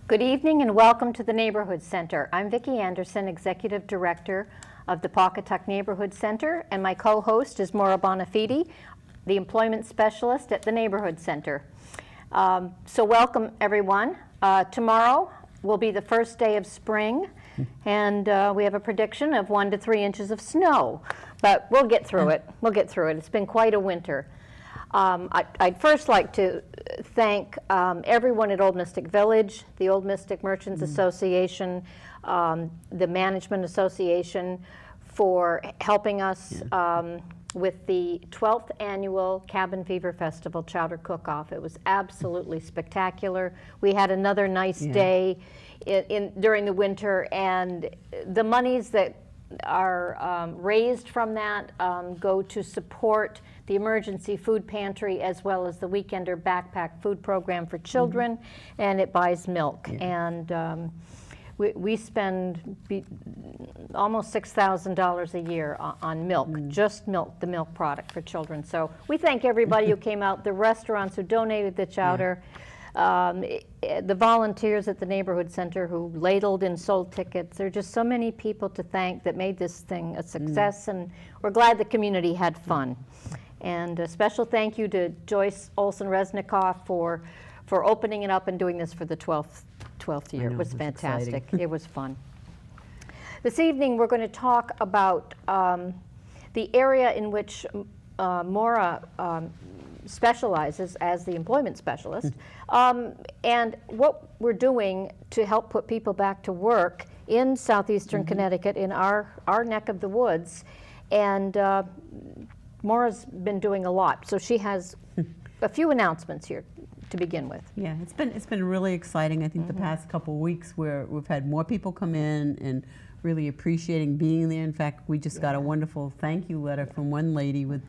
Good evening and welcome to the Neighborhood Center. I'm Vicki Anderson, Executive Director of the Pawcatuck Neighborhood Center, and my co-host is Maura Bonafede, the Employment Specialist at the Neighborhood Center. So welcome everyone. Tomorrow will be the first day of spring, and we have a prediction of 1 to 3 inches of snow, but we'll get through it. We'll get through it. It's been quite a winter. I'd first like to thank everyone at Old Mystic Village, the Old Mystic Merchants Association, the Management Association for helping us with the 12th annual Cabin Fever Festival Chowder Cook-Off. It was absolutely spectacular. We had another nice day during the winter, and the monies that are raised from that go to support the emergency food pantry as well as the Weekender Backpack Food Program for children, and it buys milk. And we spend almost $6,000 a year on milk, just milk, the milk product for children. So we thank everybody who came out, the restaurants who donated the chowder, the volunteers at the Neighborhood Center who ladled and sold tickets. There are just so many people to thank that made this thing a success, and we're glad the community had fun. And a special thank you to Joyce Olson-Resnikoff for opening it up and doing this for the 12th year. It was fantastic. It was fun. This evening we're going to talk about the area in which Maura specializes as the employment specialist, and what we're doing to help put people back to work in southeastern Connecticut, in our neck of the woods. And Maura's been doing a lot, so she has a few announcements here to begin with. Yeah, it's been really exciting. I think the past couple of weeks where we've had more people come in and really appreciating being there. In fact, we just got a wonderful thank you letter from one lady with,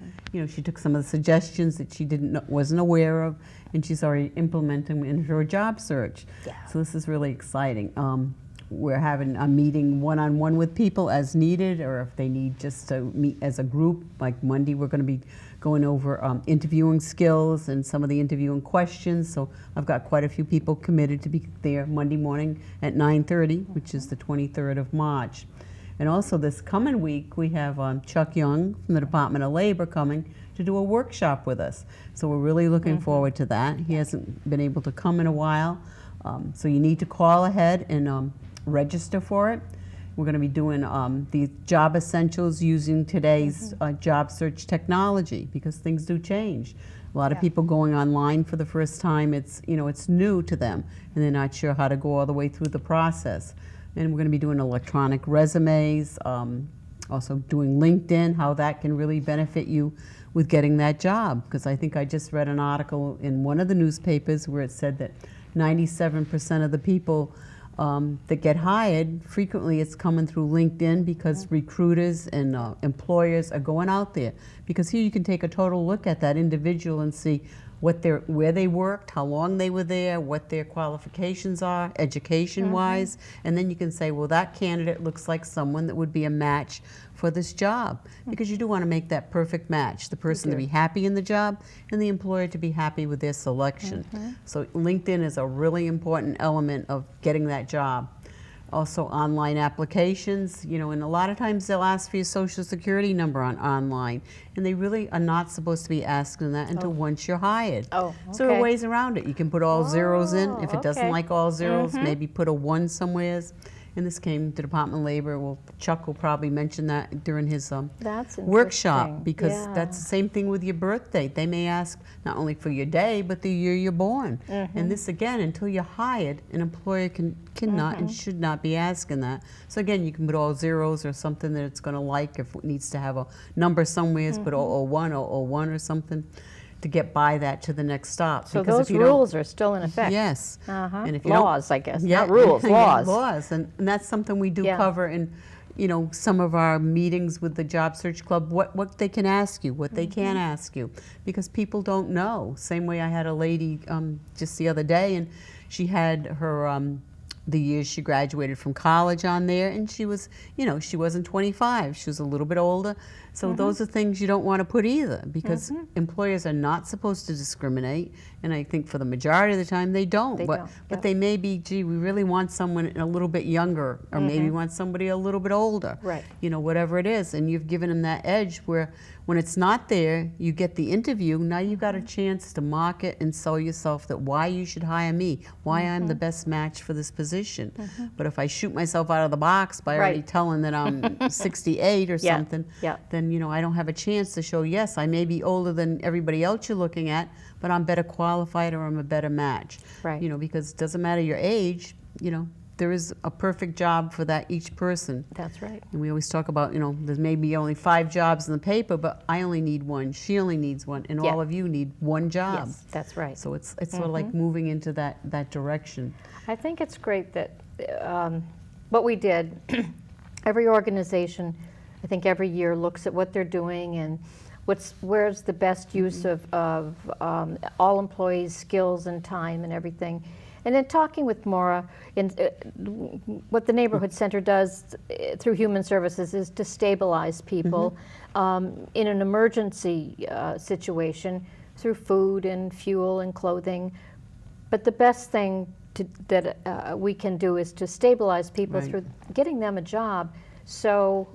she took some of the suggestions that she wasn't aware of, and she's already implementing in her job search. Yeah. So this is really exciting. We're having a meeting one-on-one with people as needed, or if they need just to meet as a group. Like Monday, we're going to be going over interviewing skills and some of the interviewing questions. So I've got quite a few people committed to be there Monday morning at 9:30, which is the 23rd of March. And also this coming week, we have Chuck Young from the Department of Labor coming to do a workshop with us. So we're really looking forward to that. He hasn't been able to come in a while. So you need to call ahead and register for it. We're going to be doing the job essentials using today's job search technology, because things do change. A lot of people going online for the first time, it's new to them, and they're not sure how to go all the way through the process. And we're going to be doing electronic resumes, also doing LinkedIn, how that can really benefit you with getting that job. Because I think I just read an article in one of the newspapers where it said that 97% of the people that get hired, frequently it's coming through LinkedIn, because recruiters and employers are going out there. Because here you can take a total look at that individual and see where they worked, how long they were there, what their qualifications are, education-wise, and then you can say, well, that candidate looks like someone that would be a match for this job, because you do want to make that perfect match, the person to be happy in the job and the employer to be happy with their selection. So LinkedIn is a really important element of getting that job. Also online applications, and a lot of times they'll ask for your social security number online, and they really are not supposed to be asking that until once you're hired. So there are ways around it. You can put all zeros in. If it doesn't like all zeros, maybe put a 1 somewheres. And this came to Department of Labor. Well, Chuck will probably mention that during his workshop, because that's the same thing with your birthday. They may ask not only for your day, but the year you're born. And this, again, until you're hired, an employer cannot and should not be asking that. So again, you can put all zeros or something that it's going to like. If it needs to have a number somewhere, put 001, 001 or something, to get by that to the next stop. So those rules are still in effect? Yes. And if you laws, I guess, not rules, laws. Laws, and that's something we do cover in, some of our meetings with the Job Search Club, what they can ask you, what they can't ask you, because people don't know. Same way I had a lady just the other day, and she had her the years she graduated from college on there, and she was, you know, she wasn't 25, she was a little bit older. So those are things you don't want to put either, because employers are not supposed to discriminate, and I think for the majority of the time they don't. But they may be, gee, we really want someone a little bit younger, or maybe want somebody a little bit older. Right. You know, whatever it is, and you've given them that edge where when it's not there, you get the interview, now you've got a chance to market and sell yourself that why you should hire me, why I'm the best match for this position. But if I shoot myself out of the box by already telling that I'm 68 or something, then, you know, I don't have a chance to show, yes, I may be older than everybody else you're looking at, but I'm better qualified or I'm a better match. Right. You know, because it doesn't matter your age, you know, there is a perfect job for that each person. That's right. And we always talk about, you know, there's maybe only 5 jobs in the paper, but I only need one, she only needs one, and all of you need one job. Yes, that's right. So it's sort of like moving into that direction. I think it's great that what we did, every organization, I think every year looks at what they're doing and where's the best use of all employees' skills and time and everything. And in talking with Maura, what the Neighborhood Center does through Human Services is to stabilize people in an emergency situation through food and fuel and clothing. But the best thing that we can do is to stabilize people through getting them a job. So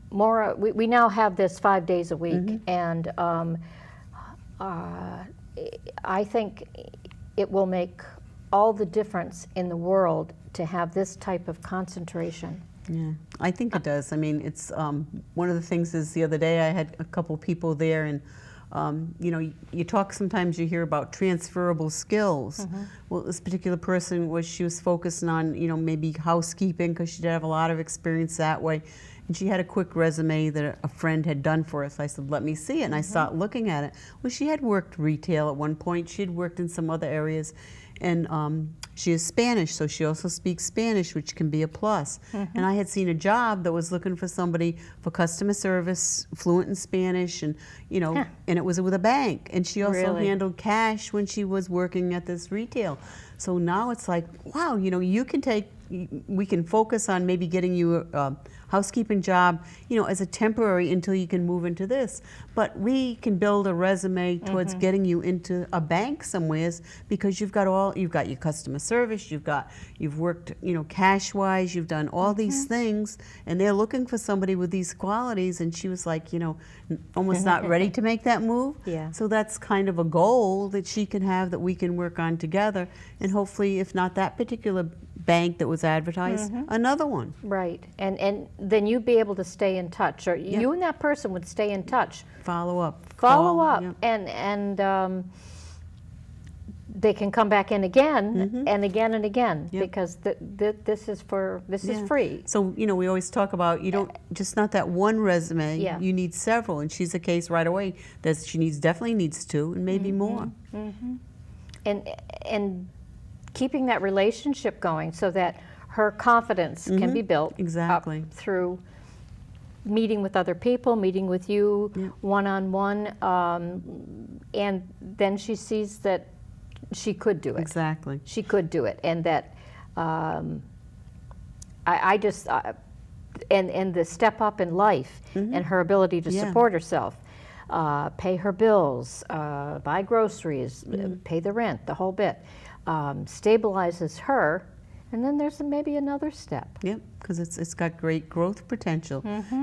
Maura, we now have this 5 days a week, and I think it will make all the difference in the world to have this type of concentration. Yeah, I think it does. I mean, it's one of the things is the other day I had a couple people there, and you know, you talk, sometimes you hear about transferable skills. Well, this particular person she was focusing on, you know, maybe housekeeping, because she did have a lot of experience that way. And she had a quick resume that a friend had done for us. I said, let me see it. And I started looking at it. Well, she had worked retail at one point. She had worked in some other areas. And she is Spanish, so she also speaks Spanish, which can be a plus. And I had seen a job that was looking for somebody for customer service, fluent in Spanish, and, you know, and it was with a bank. And she also handled cash when she was working at this retail. So now it's like, wow, you know, we can focus on maybe getting you a housekeeping job, you know, as a temporary until you can move into this. But we can build a resume towards getting you into a bank somewheres, because you've got your customer service, you've worked, you know, cash-wise, you've done all these things, and they're looking for somebody with these qualities. And she was like, you know, almost not ready to make that move. So that's kind of a goal that she can have, that we can work on together, and hopefully, if not that particular bank that was advertised, another one. Right, and then you'd be able to stay in touch, or you and that person would stay in touch. Follow up, and they can come back in again and again and again, because this is free. So, you know, we always talk about, you don't just not that one resume, you need several, and she's a case right away that she definitely needs 2 and maybe more. And keeping that relationship going so that her confidence can be built up through meeting with other people, meeting with you one-on-one, and then she sees that she could do it. She could do it, and that I just and the step up in life and her ability to support herself, pay her bills, buy groceries, pay the rent, the whole bit, stabilizes her. And then there's maybe another step. Yep, because it's got great growth potential.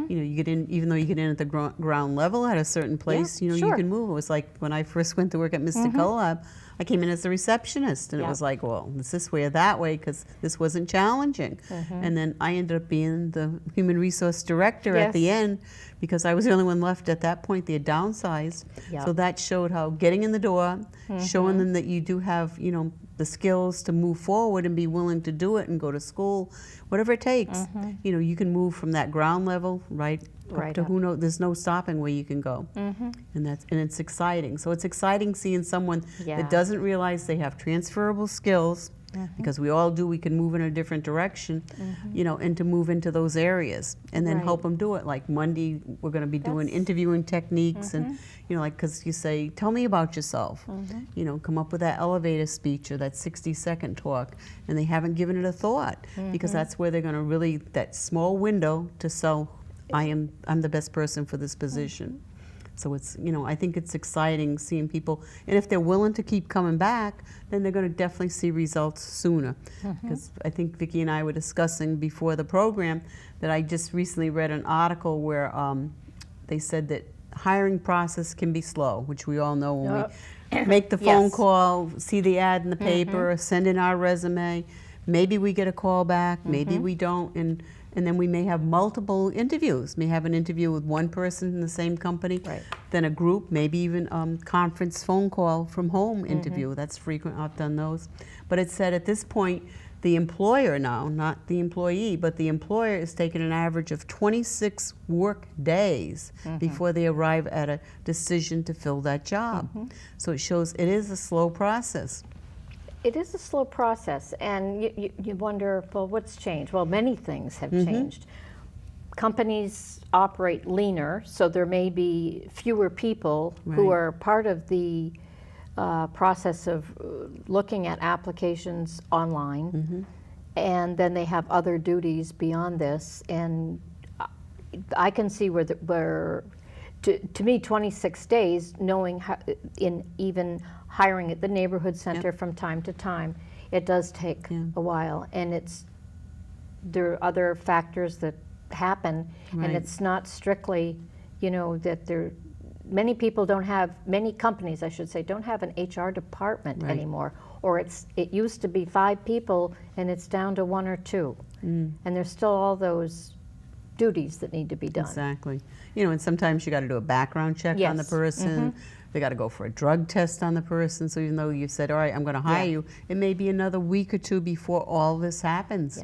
You know, you get in, even though you get in at the ground level at a certain place, you know, you can move. It was like when I first went to work at Mr. Collab, I came in as a receptionist, and it was like, well, it's this way or that way, because this wasn't challenging. And then I ended up being the human resource director at the end, because I was the only one left at that point. They had downsized. So that showed how getting in the door, showing them that you do have, you know, the skills to move forward and be willing to do it and go to school, whatever it takes. You know, you can move from that ground level right up to who knows. There's no stopping where you can go, and it's exciting. So it's exciting seeing someone that doesn't realize they have transferable skills because we all do. We can move in a different direction, you know, and to move into those areas and then help them do it. Like Monday, we're going to be doing interviewing techniques and, you know, like, because you say, tell me about yourself, you know, come up with that elevator speech or that 60-second talk, and they haven't given it a thought because that's where they're going to really, that small window to sell, I'm the best person for this position. So it's, you know, I think it's exciting seeing people, and if they're willing to keep coming back, then they're going to definitely see results sooner. Because I think Vicky and I were discussing before the program that I just recently read an article where they said that hiring process can be slow, which we all know when we make the phone call, see the ad in the paper, send in our resume, maybe we get a call back, maybe we don't, and then we may have multiple interviews. May have an interview with one person in the same company, then a group, maybe even conference phone call from home interview. That's frequent, I've done those. But it said at this point, the employer now, not the employee, but the employer is taking an average of 26 work days before they arrive at a decision to fill that job. So it shows it is a slow process. It is a slow process, and you wonder, well, what's changed? Well, many things have changed. Companies operate leaner, so there may be fewer people who are part of the process of looking at applications online, and then they have other duties beyond this. And I can see where to me, 26 days, knowing how, in even hiring at the neighborhood center from time to time, it does take a while, and there are other factors that happen, and it's not strictly, you know, that many people don't have, many companies, I should say, don't have an HR department anymore, or it used to be 5 people, and it's down to 1 or 2, and there's still all those duties that need to be done. Exactly. You know, and sometimes you got to do a background check on the person. They got to go for a drug test on the person. So even though you said, all right, I'm going to hire you, it may be another week or 2 before all this happens.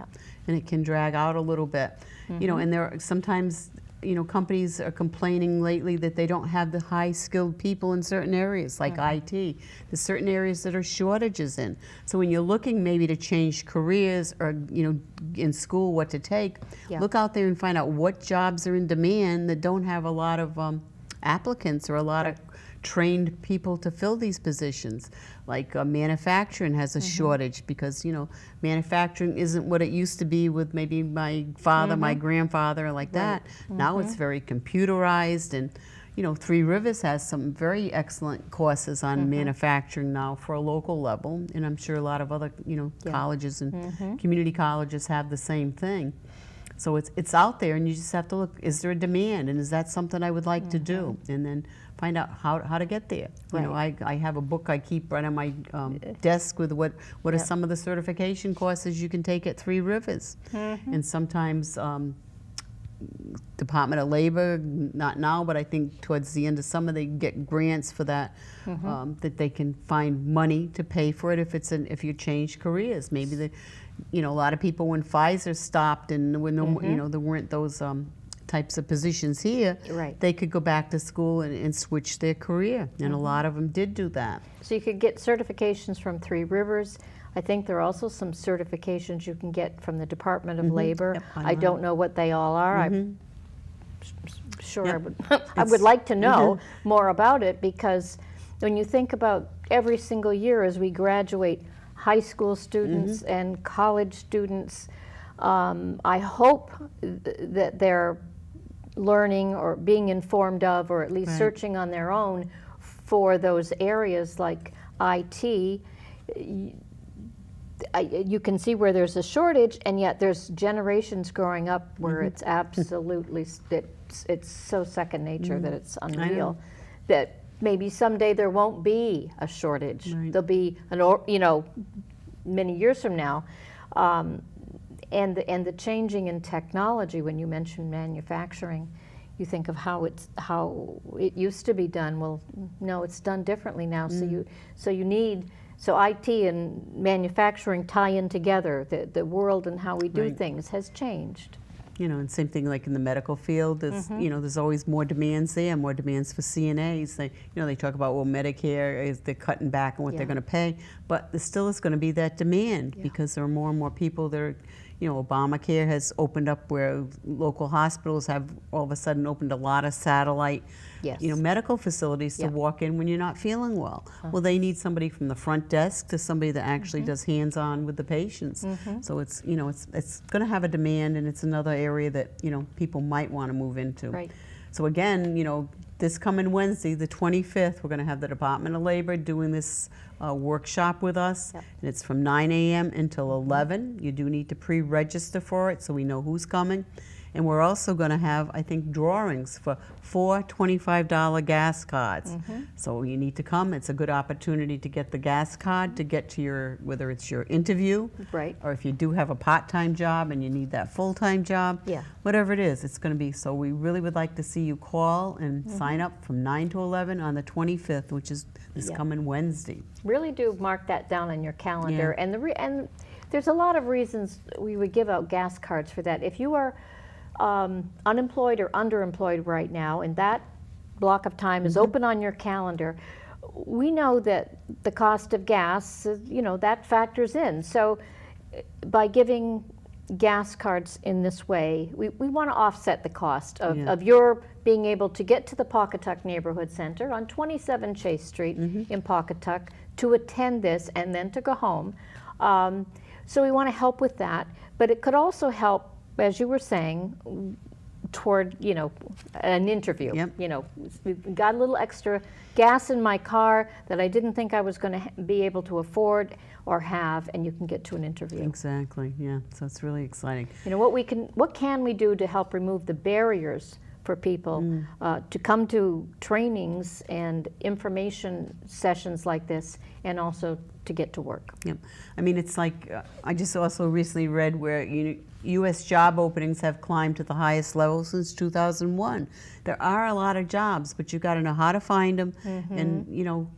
And it can drag out a little bit. You know, and there are sometimes, you know, companies are complaining lately that they don't have the high-skilled people in certain areas, like IT. There's certain areas that are shortages in. So when you're looking maybe to change careers or, you know, in school what to take, look out there and find out what jobs are in demand that don't have a lot of applicants or a lot of trained people to fill these positions. Like manufacturing has a shortage because, you know, manufacturing isn't what it used to be with maybe my father, my grandfather, like that. Now it's very computerized, and, you know, Three Rivers has some very excellent courses on manufacturing now for a local level, and I'm sure a lot of other, you know, colleges and community colleges have the same thing. So it's out there, and you just have to look, is there a demand, and is that something I would like to do? And then find out how to get there. You know, I have a book I keep right on my desk with what are some of the certification courses you can take at Three Rivers. And sometimes Department of Labor, not now, but I think towards the end of summer they get grants for that, that they can find money to pay for it if you change careers. Maybe you know, a lot of people, when Pfizer stopped and when you know, there weren't those types of positions here, they could go back to school and switch their career, and a lot of them did do that. So you could get certifications from Three Rivers. I think there are also some certifications you can get from the Department of Labor. I don't know what they all are. I'm sure I would like to know more about it, because when you think about every single year as we graduate high school students and college students, I hope that they're learning or being informed of, or at least searching on their own for those areas like IT. You can see where there's a shortage, and yet there's generations growing up where it's absolutely, it's so second nature that it's unreal. That maybe someday there won't be a shortage. There'll be you know, many years from now. And the changing in technology, when you mention manufacturing, you think of how it used to be done. Well, no, it's done differently now. So IT and manufacturing tie in together. The world and how we do things has changed. You know, and same thing like in the medical field. There's you know, there's always more demands there, more demands for CNAs. They, you know, they talk about, well, Medicare is they're cutting back on what they're going to pay, but there still is going to be that demand because there are more and more people that are, you know, Obamacare has opened up where local hospitals have all of a sudden opened a lot of satellite, you know, medical facilities to walk in when you're not feeling well. Well, they need somebody from the front desk to somebody that actually does hands-on with the patients. So it's, you know, it's going to have a demand, and it's another area that, you know, people might want to move into. Right. So again, you know, this coming Wednesday, the 25th, we're going to have the Department of Labor doing this workshop with us, and it's from 9 a.m. until 11. You do need to pre-register for it so we know who's coming. And we're also going to have, I think, drawings for 4 $25 gas cards. So you need to come. It's a good opportunity to get the gas card to get to your, whether it's your interview, or if you do have a part-time job and you need that full-time job, whatever it is, it's going to be. So we really would like to see you call and sign up from 9 to 11 on the 25th, which is this coming Wednesday. Really do mark that down on your calendar. And there's a lot of reasons we would give out gas cards for that. If you are unemployed or underemployed right now, and that block of time is open on your calendar, we know that the cost of gas, you know, that factors in. So by giving gas cards in this way, we want to offset the cost of your being able to get to the Pawcatuck Neighborhood Center on 27 Chase Street in Pawcatuck to attend this and then to go home. So we want to help with that, but it could also help, as you were saying, toward, you know, an interview. You know, got a little extra gas in my car that I didn't think I was going to be able to afford or have, and you can get to an interview. Exactly. Yeah. So it's really exciting. You know, what can we do to help remove the barriers for people to come to trainings and information sessions like this, and also to get to work? Yep. I mean, it's like I just also recently read where U.S. job openings have climbed to the highest level since 2001. There are a lot of jobs, but you've got to know how to find them, and, you know,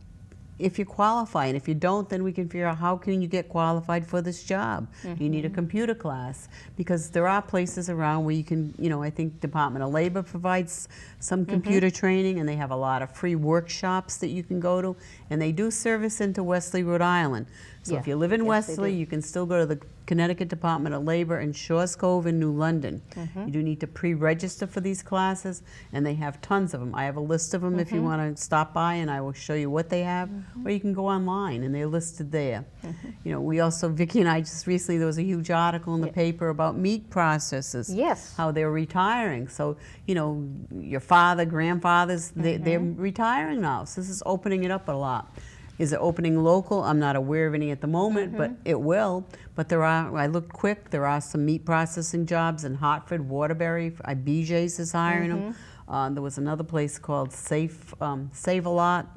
if you qualify. And if you don't, then we can figure out how can you get qualified for this job. You need a computer class, because there are places around where you can, you know, I think Department of Labor provides some computer training, and they have a lot of free workshops that you can go to, and they do service into Wesley, Rhode Island. So if you live in Wesley, you can still go to the Connecticut Department of Labor in Shaw's Cove in New London. You do need to pre-register for these classes, and they have tons of them. I have a list of them if you want to stop by, and I will show you what they have, or you can go online, and they're listed there. You know, we also, Vicky and I just recently, there was a huge article in the paper about meat processors. How they're retiring. So, you know, your father, grandfathers, they're retiring now. So this is opening it up a lot. Is it opening local? I'm not aware of any at the moment, but it will. But there are, I looked quick, there are some meat processing jobs in Hartford, Waterbury. BJ's is hiring them. There was another place called Save a Lot.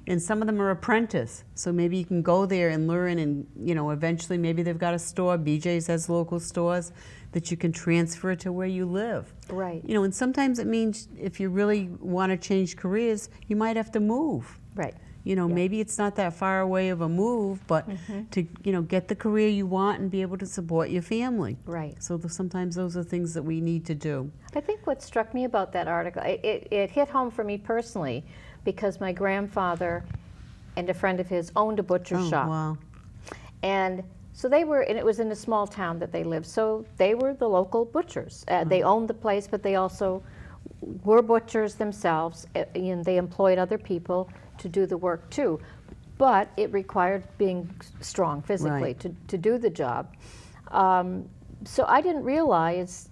And some of them are apprentice. So maybe you can go there and learn, and, you know, eventually maybe they've got a store. BJ's has local stores that you can transfer to where you live. You know, and sometimes it means if you really want to change careers, you might have to move. You know, maybe it's not that far away of a move, but to, you know, get the career you want and be able to support your family. So sometimes those are things that we need to do. I think what struck me about that article, it hit home for me personally, because my grandfather and a friend of his owned a butcher shop. And so they were, and it was in a small town that they lived, so they were the local butchers. They owned the place, but they also were butchers themselves, and they employed other people to do the work too. But it required being strong physically to do the job. So I didn't realize,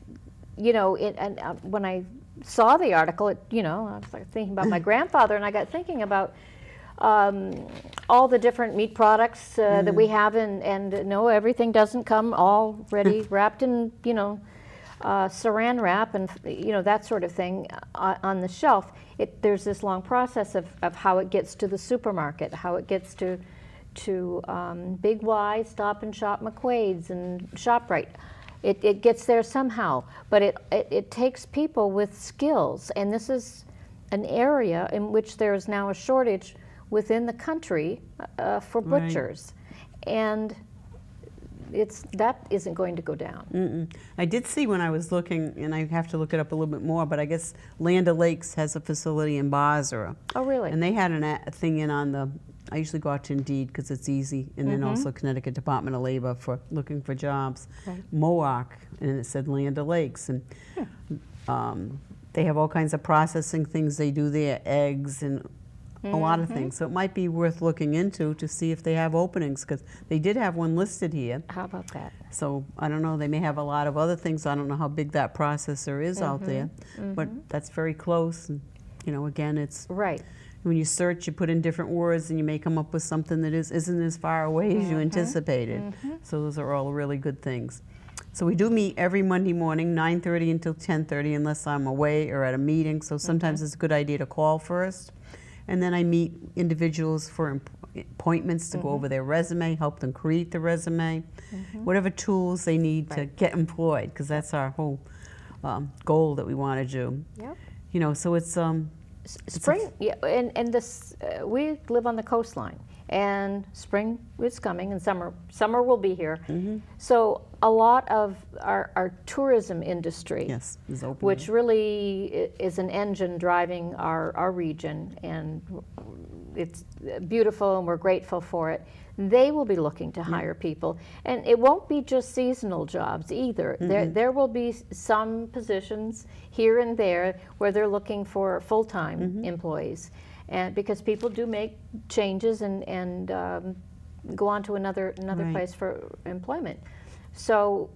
you know, and when I saw the article, you know, I was like thinking about my grandfather, and I got thinking about all the different meat products that we have, and no, everything doesn't come already wrapped in, you know, saran wrap and, you know, that sort of thing on the shelf. There's this long process of how it gets to the supermarket, how it gets to Big Y, Stop and Shop, McQuaid's, and ShopRite. It gets there somehow, but it takes people with skills, and this is an area in which there is now a shortage within the country for butchers, and that isn't going to go down. I did see when I was looking, and I have to look it up a little bit more, but I guess Land O'Lakes has a facility in Basra. Oh, really? And they had a thing in on I usually go out to Indeed because it's easy, and then also Connecticut Department of Labor for looking for jobs. Right. Mohawk, and it said Land O'Lakes, and they have all kinds of processing things they do there, eggs and a lot of things. So it might be worth looking into to see if they have openings, because they did have one listed here. How about that? So I don't know, they may have a lot of other things. I don't know how big that processor is out there, but that's very close. And, you know, again, it's Right. when you search, you put in different words and you may come up with something that isn't as far away as you anticipated. So those are all really good things. So we do meet every Monday morning, 9:30 until 10:30, unless I'm away or at a meeting. So sometimes it's a good idea to call first. And then I meet individuals for appointments to go over their resume, help them create the resume, whatever tools they need to get employed, because that's our whole goal that we want to do. Yep. You know, so it's Spring, yeah, and this, we live on the coastline, and spring is coming, and summer will be here. So a lot of our tourism industry, yes, is open. which really is an engine driving our region, and it's beautiful, and we're grateful for it. They will be looking to hire people, and it won't be just seasonal jobs either. There will be some positions here and there where they're looking for full-time employees, and because people do make changes and go on to another Right. place for employment. So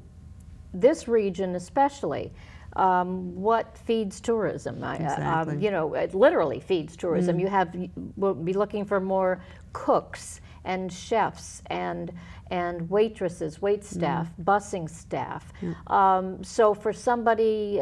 this region especially, what feeds tourism? Exactly. You know, it literally feeds tourism. We'll be looking for more cooks and chefs and waitresses, wait staff, busing staff. So for somebody,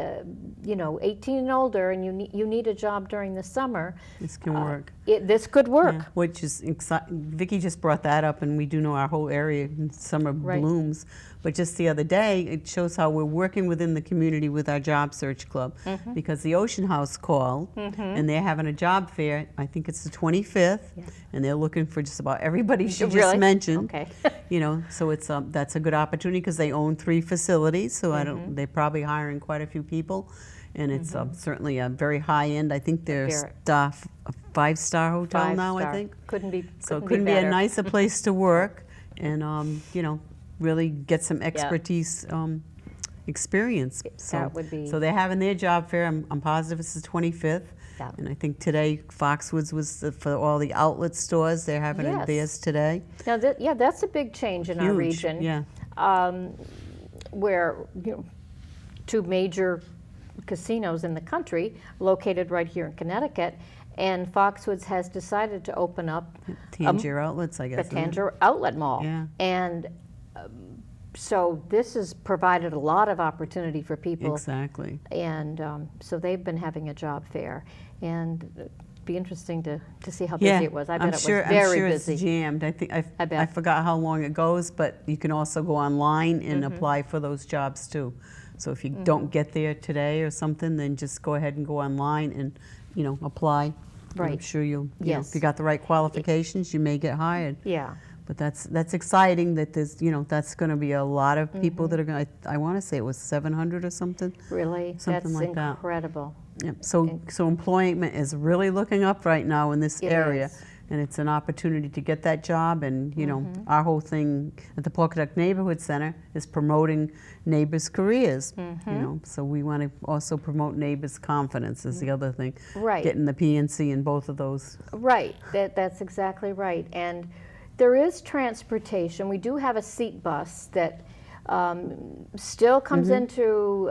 you know, 18 and older, and you need a job during the summer, This can work. this could work. Yeah, which is Vicky just brought that up, and we do know our whole area in summer Right. blooms. But just the other day, it shows how we're working within the community with our job search club, because the Ocean House called, and they're having a job fair. I think it's the 25th, and they're looking for just about everybody she just Really? mentioned. Okay. You know, so it's that's a good opportunity because they own 3 facilities. So they're probably hiring quite a few people, and it's certainly a very high end. I think they're Very. a 5-star hotel now. I 5-star. think Couldn't be. so. It couldn't be a better. nicer place to work, and you know, really get some expertise, experience. So That would be- so they're having their job fair. I'm positive it's the 25th. Yeah. And I think today Foxwoods was for all the outlet stores. They're having Yes. theirs today. Now, that's a big change in our Huge, region. yeah. Where, you know, 2 major casinos in the country located right here in Connecticut, and Foxwoods has decided to open up Tangier Outlets, I the guess. isn't it? Tangier Outlet Mall. Yeah. And so this has provided a lot of opportunity for people. Exactly. And so they've been having a job fair, and it'd be interesting to see how busy it was. I bet it was very I'm sure busy. it's jammed. I think I bet. I forgot how long it goes, but you can also go online and apply for those jobs too. So if you don't get there today or something, then just go ahead and go online and, you know, apply. And I'm Right. sure you know, Yes. if you got the right qualifications, you may get hired. Yeah. But that's exciting that there's, you know, that's going to be a lot of people that are going to, I want to say it was 700 or something. Really? Something That's like that. incredible. Yep. So employment is really looking up right now in this It area. is. And it's an opportunity to get that job. And, you know, our whole thing at the Pawcatuck Neighborhood Center is promoting neighbors' careers. You know, so we want to also promote neighbors' confidence is the other thing. Right. Getting the PNC in both of those. Right, that's exactly right. And there is transportation. We do have a seat bus that still comes into,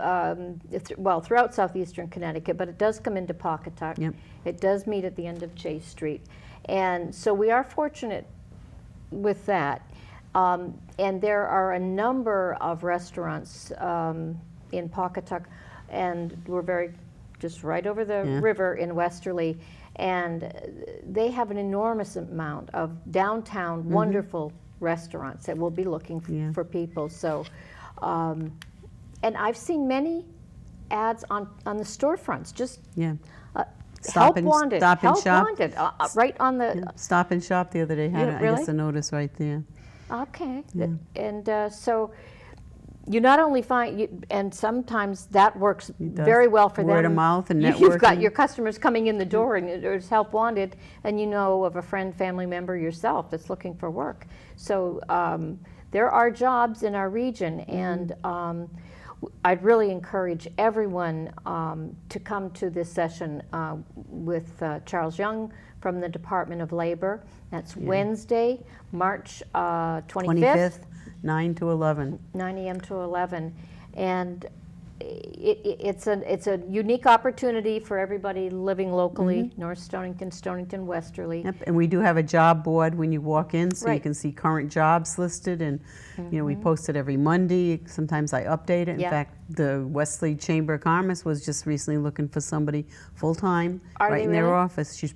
well, throughout southeastern Connecticut, but it does come into Pawcatuck. Yep. It does meet at the end of Chase Street. And so we are fortunate with that. And there are a number of restaurants in Pawcatuck, and we're just right over the river in Westerly, and they have an enormous amount of downtown wonderful restaurants that will be looking for people. So, and I've seen many ads on the storefronts, just Stop help and wanted, Stop and help Shop. wanted, right on the. Stop and Shop the other day had, Yeah, I really? guess, a notice right there. Okay, and so, you not only find, and sometimes that works does. very well for them. Word of mouth and You've got networking. your customers coming in the door and there's help wanted, and you know of a friend, family member yourself that's looking for work. So there are jobs in our region, and I'd really encourage everyone to come to this session with Charles Young from the Department of Labor. That's Wednesday, March 25th. 9 to 11. 9 a.m. to 11, and it's a unique opportunity for everybody living locally, North Stonington, Stonington, Westerly. Yep, and we do have a job board when you walk in, so you Right. can see current jobs listed, and you know, we post it every Monday. Sometimes I update it. In Yeah. fact, the Westerly Chamber of Commerce was just recently looking for somebody full-time Are right they in their really? office. She's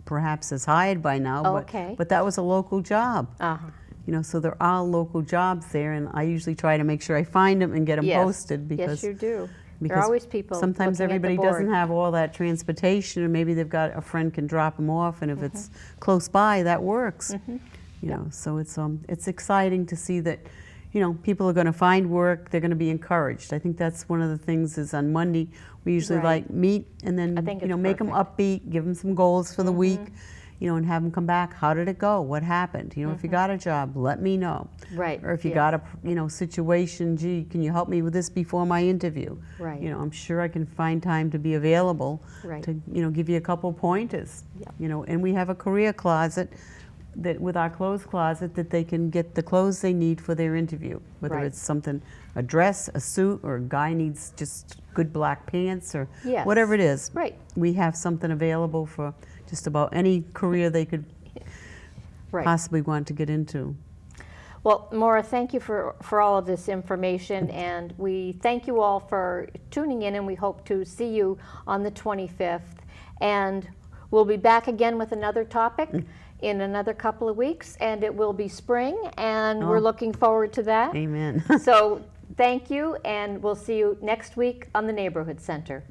perhaps is hired by now, Oh, okay. but that was a local job. Uh-huh. You know, so there are local jobs there, and I usually try to make sure I find them and get them Yes. posted, because Yes, you do. There because are always people sometimes looking at the everybody doesn't board. have all that transportation, or maybe they've got a friend can drop them off, and if it's close by, that works. You know, so it's exciting to see that, you know, people are going to find work. They're going to be encouraged. I think that's one of the things. Is on Monday we usually Right. like meet and then I think you know, it's make them perfect. upbeat, give them some goals for the week. You know, and have them come back. How did it go? What happened? You know, if you got a job, let me know. Right, Or if you yes. got a, you know, situation, gee, can you help me with this before my interview? Right. You know, I'm sure I can find time to be available Right. to, you know, give you a couple pointers. Yep. You know, and we have a career closet that, with our clothes closet, that they can get the clothes they need for their interview. Whether Right. it's something, a dress, a suit, or a guy needs just good black pants, or Yes. whatever it is. Right. We have something available for just about any career they could Right. possibly want to get into. Well, Maura, thank you for all of this information, and we thank you all for tuning in, and we hope to see you on the 25th. And we'll be back again with another topic in another couple of weeks, and it will be spring, and we're Oh. looking forward to that. Amen. So thank you, and we'll see you next week on the Neighborhood Center.